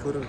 Guru.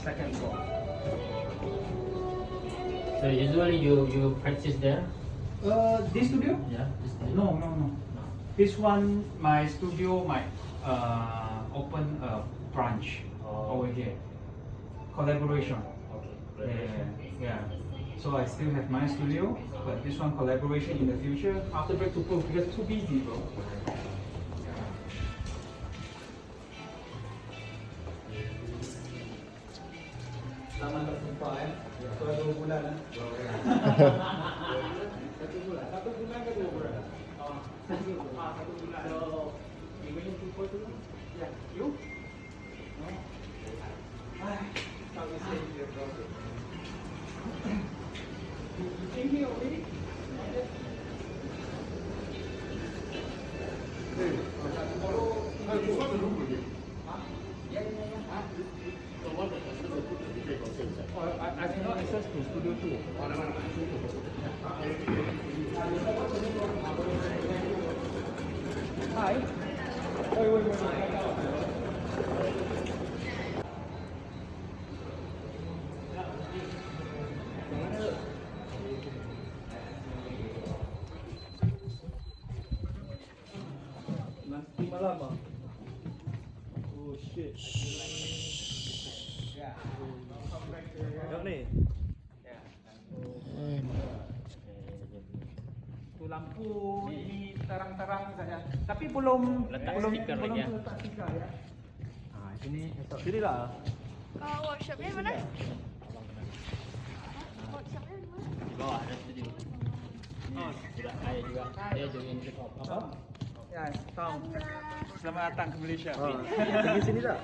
Second floor. So usually you practice there? This studio? Yeah. This No. This one, my studio might open a branch over here. Collaboration. Okay. Yeah. So I still have my studio, but this one collaboration in the future. After back to Perth because too busy, bro. Tama na po pa So 2 bulan na. 1 bulan. 1 bulan ka 2 bulan. Oh. 1 bulan. So, you willing to go to? Yeah. You? No. Ay, how is it your brother? You came here already? I cannot access to studio 2. Hi. Wait. Nanti malam ah. Oh shit. Yeah. Tengok ni. Ya. Tu lampu ini terang-terang saja. Tapi belum stiker lagi ya? letak stiker ya. Sini esok sini lah. Kalau workshopnya mana? Workshopnya di mana? Di bawah ada studio. Sudah saya juga. Saya join hip hop apa? Ya, Tom. Selamat datang ke Malaysia. Pergi sini tak?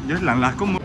Rất lặng là có một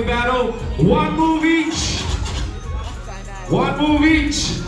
battle. One move each. One move each.